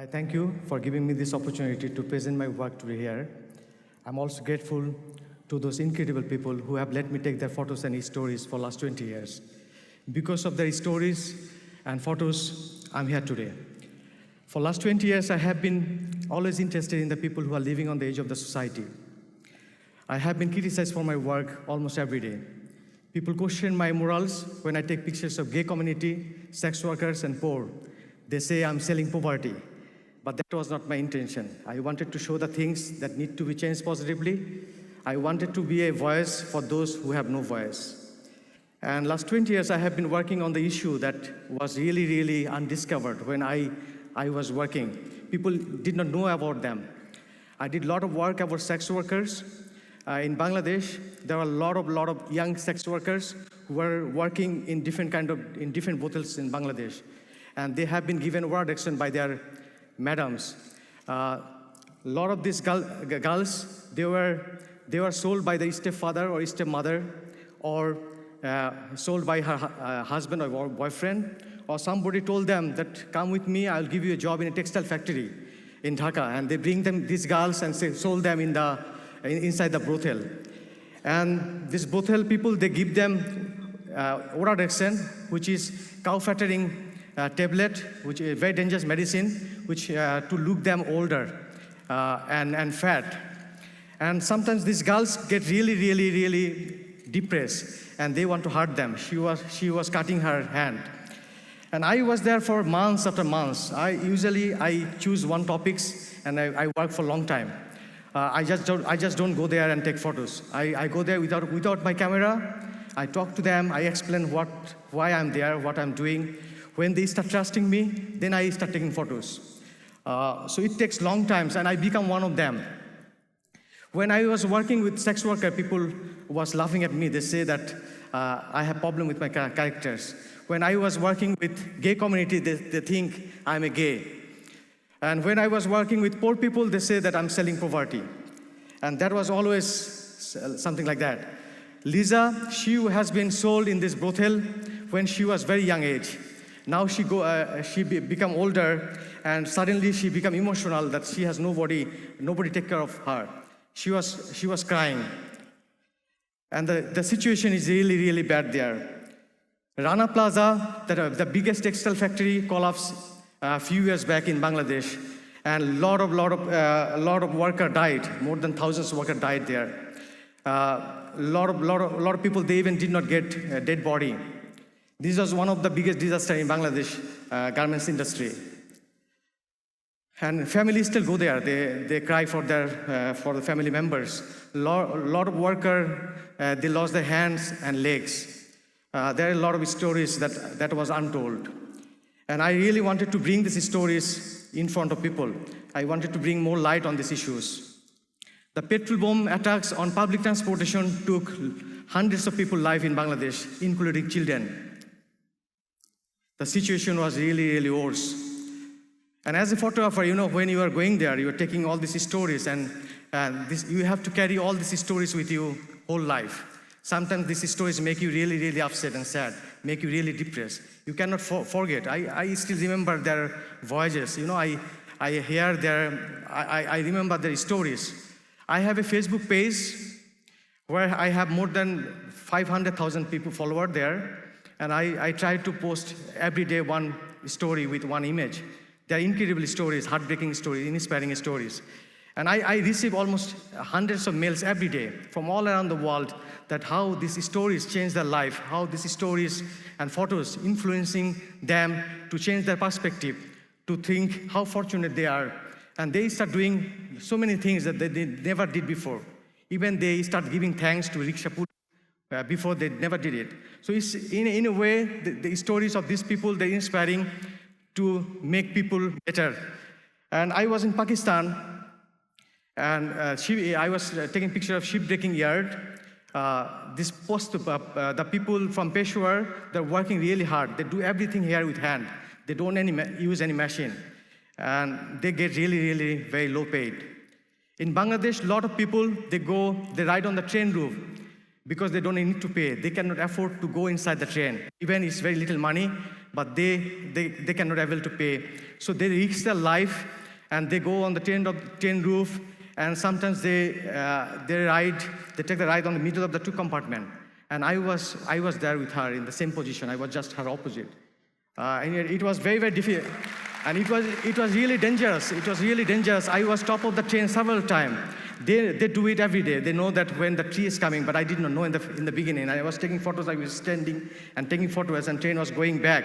I thank you for giving me this opportunity to present my work today here. I'm also grateful to those incredible people who have let me take their photos and stories for the last 20 years. Because of their stories and photos, I'm here today. For the last 20 years, I have been always interested in the people who are living on the edge of the society. I have been criticized for my work almost every day. People question my morals when I take pictures of gay community, sex workers, and poor. They say I'm selling poverty. But that was not my intention. I wanted to show the things that need to be changed positively. I wanted to be a voice for those who have no voice. And last 20 years, I have been working on the issue that was really undiscovered when I was working. People did not know about them. I did a lot of work about sex workers. In Bangladesh, there are a lot of young sex workers who were working in different brothels in Bangladesh. And they have been given word action by their madams. A lot of these girls, they were sold by the stepfather or stepmother, or sold by her husband or boyfriend, or somebody told them that, come with me, I'll give you a job in a textile factory in Dhaka. And they bring them, these girls, and sold them inside the brothel. And these brothel people, they give them Orodaxen, which is cow-fattening tablet, which is a very dangerous medicine, which to look them older and fat. And sometimes these girls get really depressed, and they want to hurt them. She was cutting her hand. And I was there for months after months. I choose one topics, and I work for a long time. I just don't go there and take photos. I go there without my camera. I talk to them. I explain why I'm there, what I'm doing. When they start trusting me, then I start taking photos. So it takes long times, and I become one of them. When I was working with sex worker, people was laughing at me. They say that I have problem with my characters. When I was working with gay community, they think I'm a gay. And when I was working with poor people, they say that I'm selling poverty. And that was always something like that. Lisa, she has been sold in this brothel when she was very young age. Now she become older, and suddenly she become emotional that she has nobody take care of her. She was crying. And the situation is really bad there. Rana Plaza, the biggest textile factory, collapsed a few years back in Bangladesh, and lot of workers died. More than thousands of workers died there. Lot of people, they even did not get a dead body. This was one of the biggest disasters in Bangladesh garments industry. And families still go there. They cry for the family members. Lot of workers, they lost their hands and legs. There are a lot of stories that was untold. And I really wanted to bring these stories in front of people. I wanted to bring more light on these issues. The petrol bomb attacks on public transportation took hundreds of people's lives in Bangladesh, including children. The situation was really worse. And as a photographer, when you are going there, you are taking all these stories, and you have to carry all these stories with you whole life. Sometimes these stories make you really upset and sad, make you really depressed. You cannot forget. I still remember their voyages. I remember their stories. I have a Facebook page where I have more than 500,000 people followers there. And I try to post every day one story with one image. They're incredible stories, heartbreaking stories, inspiring stories. And I receive almost hundreds of mails every day from all around the world that how these stories change their life, how these stories and photos influencing them to change their perspective, to think how fortunate they are. And they start doing so many things that they never did before. Even they start giving thanks to rickshaw before they never did it. So it's, in a way, the stories of these people, they're inspiring to make people better. And I was in Pakistan, and I was taking picture of shipbreaking yard. The people from Peshawar, they're working really hard. They do everything here with hand. They don't use any machine. And they get really very low paid. In Bangladesh, a lot of people, they ride on the train roof, because they don't need to pay. They cannot afford to go inside the train. Even it's very little money, but they cannot able to pay. So they risk their life, and they go on the train roof, and sometimes they take the ride on the middle of the two compartment. And I was there with her in the same position. I was just her opposite. And it was very, very difficult. And it was really dangerous. It was really dangerous. I was top of the train several times. They do it every day. They know that when the tree is coming, but I did not know in the beginning. I was taking photos. I was standing and taking photos, and train was going back.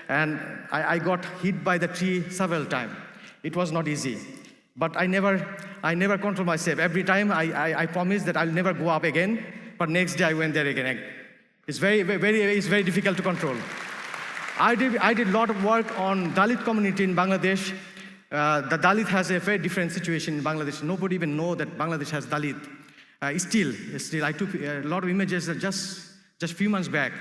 And I got hit by the tree several times. It was not easy. But I never control myself. Every time I promised that I'll never go up again. But next day I went there again. It's very difficult to control. I did a lot of work on Dalit community in Bangladesh. The Dalit has a very different situation in Bangladesh. Nobody even know that Bangladesh has Dalit. Still, I took a lot of images just a few months back.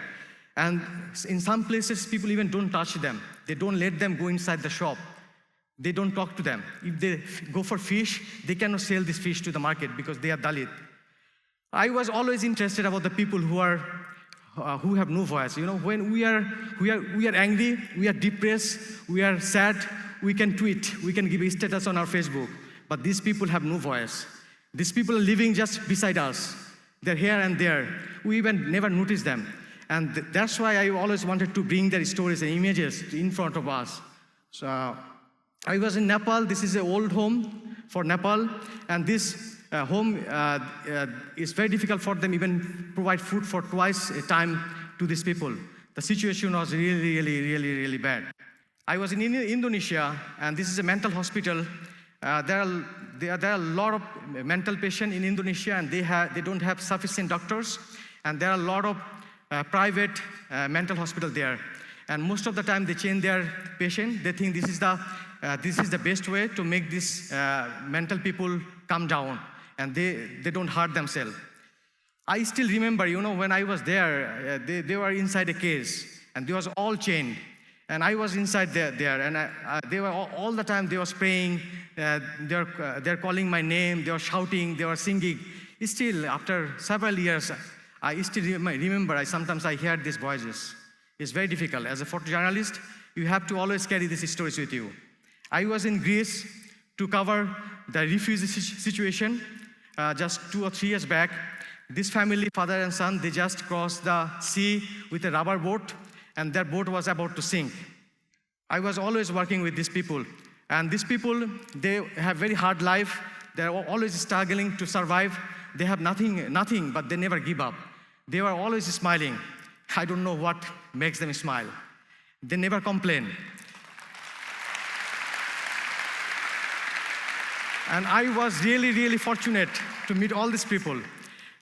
And in some places, people even don't touch them. They don't let them go inside the shop. They don't talk to them. If they go for fish, they cannot sell this fish to the market because they are Dalit. I was always interested about the people who have no voice. You know, when we are angry, we are depressed, we are sad, we can tweet, we can give a status on our Facebook. But these people have no voice. These people are living just beside us. They're here and there. We even never notice them. And that's why I always wanted to bring their stories and images in front of us. So I was in Nepal. This is an old home for Nepal. And this home is very difficult for them even provide food for twice a time to these people. The situation was really bad. I was in Indonesia, and this is a mental hospital. There are a lot of mental patients in Indonesia, and they don't have sufficient doctors, and there are a lot of private mental hospital there. And most of the time they change their patient. They think this is the best way to make these mental people calm down, and they don't hurt themselves. I still remember, you know, when I was there, they were inside a cage, and they was all chained. And I was inside there, and they were all the time, they were praying, they're calling my name, they were shouting, they were singing. Still, after several years, I still remember, sometimes I hear these voices. It's very difficult. As a photojournalist, you have to always carry these stories with you. I was in Greece to cover the refugee situation just 2 or 3 years back. This family, father and son, they just crossed the sea with a rubber boat, and their boat was about to sink. I was always working with these people. And these people, they have very hard life. They're always struggling to survive. They have nothing, but they never give up. They were always smiling. I don't know what makes them smile. They never complain. And I was really fortunate to meet all these people.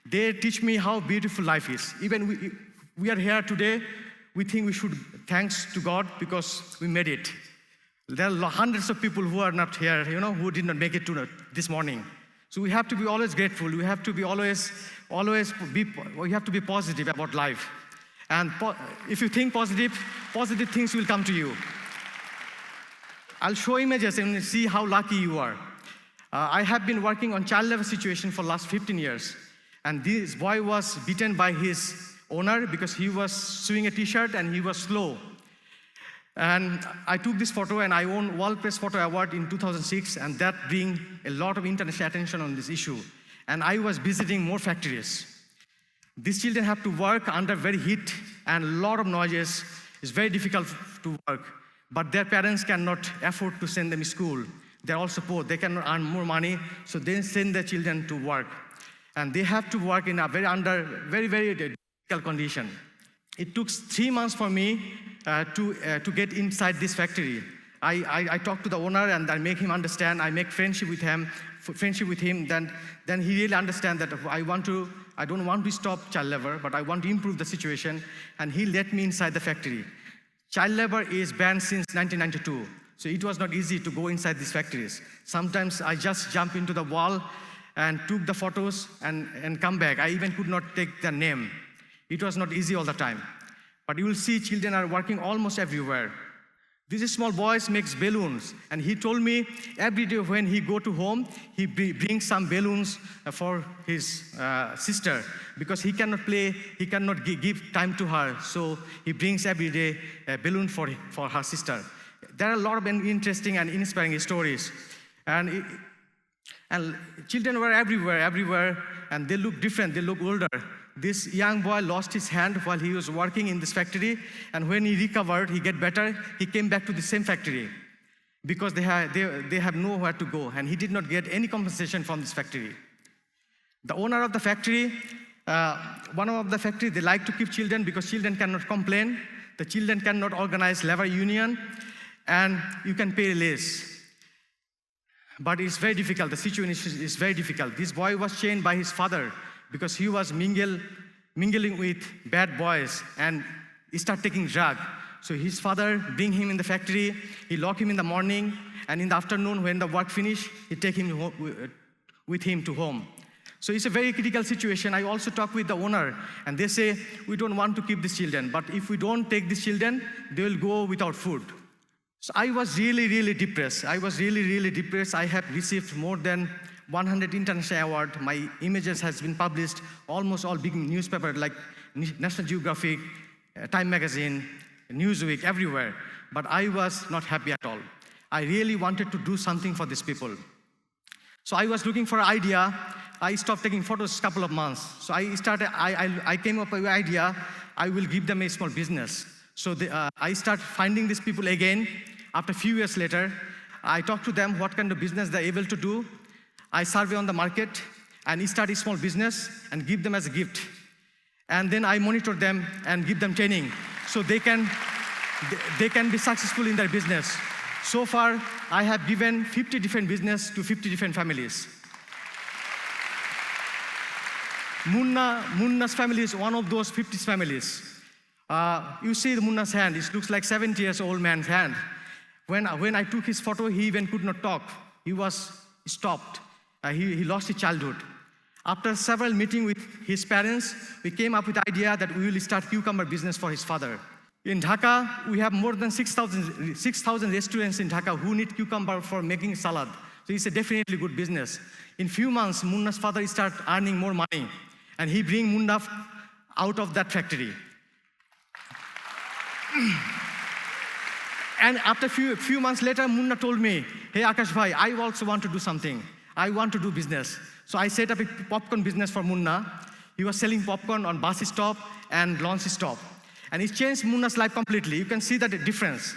They teach me how beautiful life is. Even we are here today, we think we should thanks to God because we made it. There are hundreds of people who are not here, you know, who did not make it to this morning. So we have to be always grateful. We have to be we have to be positive about life. And if you think positive things will come to you. I'll show images and see how lucky you are. I have been working on child labor situation for last 15 years. And this boy was beaten by his owner because he was sewing a t-shirt and he was slow. And I took this photo and I won World Press Photo Award in 2006, and that bring a lot of international attention on this issue. And I was visiting more factories. These children have to work under very heat and a lot of noises. It's very difficult to work, but their parents cannot afford to send them to school. They're also poor, they cannot earn more money, so they send their children to work. And they have to work in a very difficult condition. It took 3 months for me to get inside this factory. I talk to the owner and I make him understand. I make friendship with him. Then he really understands that I don't want to stop child labor, but I want to improve the situation. And he let me inside the factory. Child labor is banned since 1992. So it was not easy to go inside these factories. Sometimes I just jump into the wall and took the photos and come back. I even could not take their name. It was not easy all the time. But you will see children are working almost everywhere. This small boy makes balloons, and he told me every day when he go to home, he brings some balloons for his sister, because he cannot play, he cannot give time to her, so he brings every day a balloon for her sister. There are a lot of interesting and inspiring stories, and children were everywhere, and they look different, they look older. This young boy lost his hand while he was working in this factory, and when he recovered, he get better, he came back to the same factory because they have nowhere to go, and he did not get any compensation from this factory. The owner of the factory, they like to keep children because children cannot complain, the children cannot organize labor union, and you can pay less. But it's very difficult, the situation is very difficult. This boy was chained by his father because he was mingling with bad boys and he started taking drugs. So his father bring him in the factory, he lock him in the morning, and in the afternoon when the work finished, he take him with him to home. So it's a very critical situation. I also talk with the owner, and they say, we don't want to keep these children, but if we don't take these children, they will go without food. So I was really depressed. I have received more than 100 international awards. My images has been published, almost all big newspapers like National Geographic, Time Magazine, Newsweek, everywhere. But I was not happy at all. I really wanted to do something for these people. So I was looking for an idea. I stopped taking photos a couple of months. So I came up with an idea, I will give them a small business. So I start finding these people again. After a few years later, I talk to them what kind of business they're able to do. I survey on the market, and I start a small business and give them as a gift. And then I monitor them and give them training so they can be successful in their business. So far, I have given 50 different business to 50 different families. Munna's family is one of those 50 families. You see Munna's hand, it looks like 70 years old man's hand. When I took his photo, he even could not talk. He was stopped. He lost his childhood. After several meetings with his parents, we came up with the idea that we will start cucumber business for his father. In Dhaka, we have more than 6,000 restaurants in Dhaka who need cucumber for making salad. So it's a definitely good business. In few months, Munna's father started earning more money, and he bring Munna out of that factory. And after few months later, Munna told me, hey Akash bhai, I also want to do something. I want to do business. So I set up a popcorn business for Munna. He was selling popcorn on bus stop and launch stop. And it changed Munna's life completely. You can see that difference.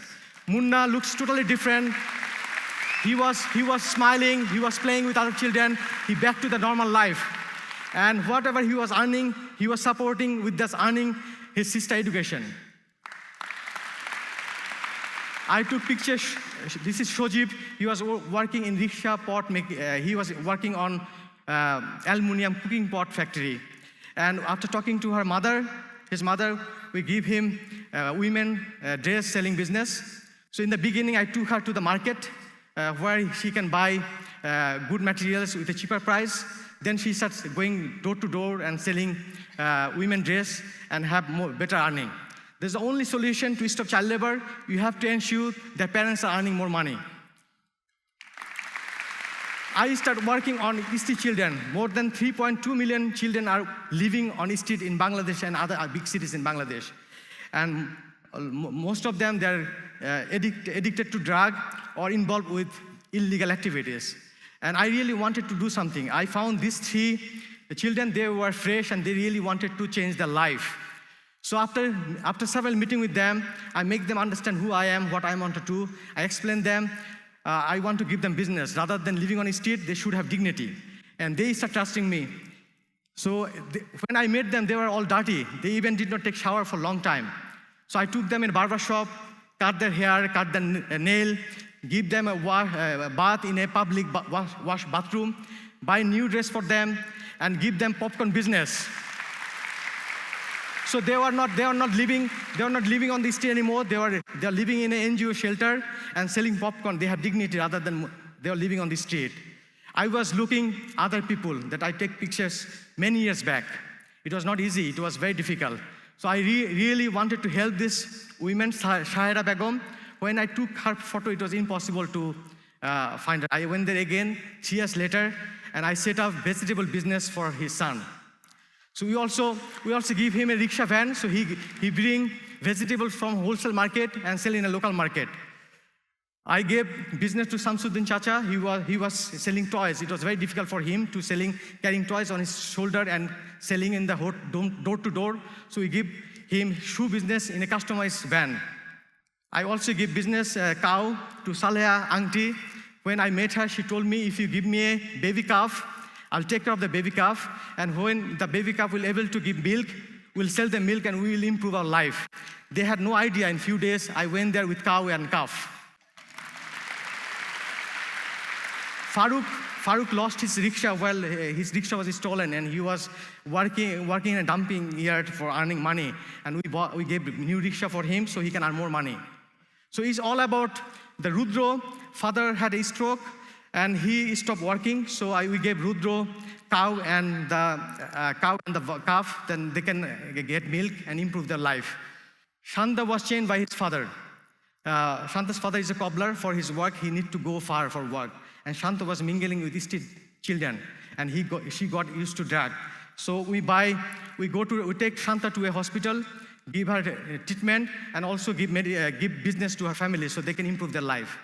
Munna looks totally different. He was smiling, he was playing with other children, he back to the normal life. And whatever he was earning, he was supporting with this earning his sister education. I took pictures. This is Shojib. He was working in rickshaw pot. He was working on aluminum cooking pot factory. And after talking to his mother, we give him women dress selling business. So in the beginning, I took her to the market where she can buy good materials with a cheaper price. Then she starts going door to door and selling women dress and have better earning. There's the only solution to stop child labor. You have to ensure that parents are earning more money. I started working on street children. More than 3.2 million children are living on street in Bangladesh and other big cities in Bangladesh. And most of them, they're addicted to drug or involved with illegal activities. And I really wanted to do something. I found these three children, they were fresh and they really wanted to change their life. So after several meetings with them, I make them understand who I am, what I want to do. I explain them, I want to give them business. Rather than living on the street, they should have dignity. And they start trusting me. So when I met them, they were all dirty. They even did not take shower for a long time. So I took them in a barber shop, cut their hair, cut their nail, give them a bath in a public wash bathroom, buy new dress for them, and give them popcorn business. So they are not living on the street anymore. They are living in an NGO shelter and selling popcorn. They have dignity rather than they are living on the street. I was looking other people that I take pictures many years back. It was not easy. It was very difficult. So I really wanted to help this women, Shahira Begum, when I took her photo, it was impossible to find her. I went there again 3 years later, and I set up vegetable business for his son. So we also give him a rickshaw van, so he bring vegetables from wholesale market and sell in a local market. I gave business to Samsuddin Chacha. He was selling toys. It was very difficult for him to carrying toys on his shoulder and selling in the door to door. So we give him shoe business in a customized van. I also give business cow to Saleha auntie. When I met her, she told me, if you give me a baby calf, I'll take care of the baby calf. And when the baby calf will able to give milk, we'll sell the milk and we will improve our life. They had no idea. In few days, I went there with cow and calf. Farooq lost his rickshaw while his rickshaw was stolen, and he was working in a dumping yard for earning money. And we gave a new rickshaw for him so he can earn more money. So it's all about the Rudro. Father had a stroke and he stopped working. So we gave Rudro cow and the calf. Then they can get milk and improve their life. Shanta was chained by his father. Shanta's father is a cobbler. For his work, he need to go far for work. And Shanta was mingling with street children, and she got used to drug. So we take Shanta to a hospital, give her treatment, and also give business to her family so they can improve their life.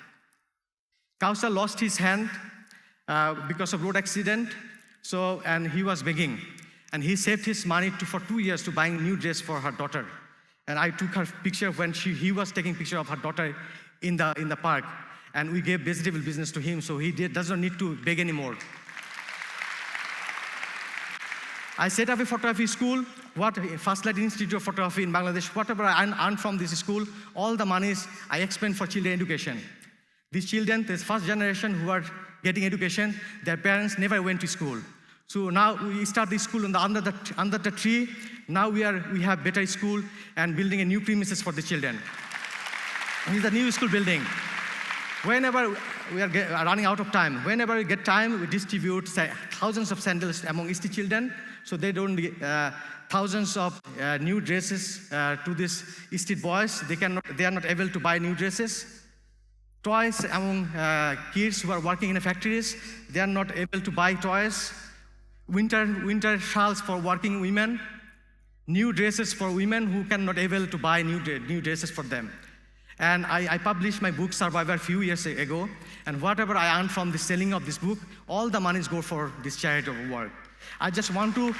Kausar lost his hand because of road accident, and he was begging. And he saved his money for 2 years to buying new dress for her daughter. And I took her picture when he was taking picture of her daughter in the park. And we gave vegetable business to him, so he doesn't need to beg anymore. I set up a photography school, First Light Institute of Photography in Bangladesh. Whatever I earned from this school, all the monies I expend for children education. These children, this first generation who are getting education, their parents never went to school. So now we start this school under the tree. Now we have better school and building a new premises for the children. This is a new school building. Whenever we are running out of time, whenever we get time, we distribute thousands of sandals among street children, so they don't get thousands of new dresses to these street boys. They are not able to buy new dresses. Toys among kids who are working in factories, they are not able to buy toys. Winter shawls for working women. New dresses for women who cannot able to buy new dresses for them. And I published my book, Survivor, a few years ago. And whatever I earned from the selling of this book, all the monies go for this charitable work. I just want to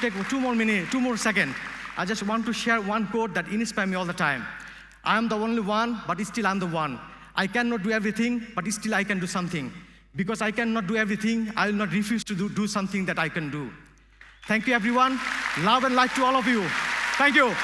take 2 more seconds. I just want to share one quote that inspires me all the time. I am the only one, but still I'm the one. I cannot do everything, but still I can do something. Because I cannot do everything, I will not refuse to do something that I can do. Thank you, everyone. Love and light to all of you. Thank you.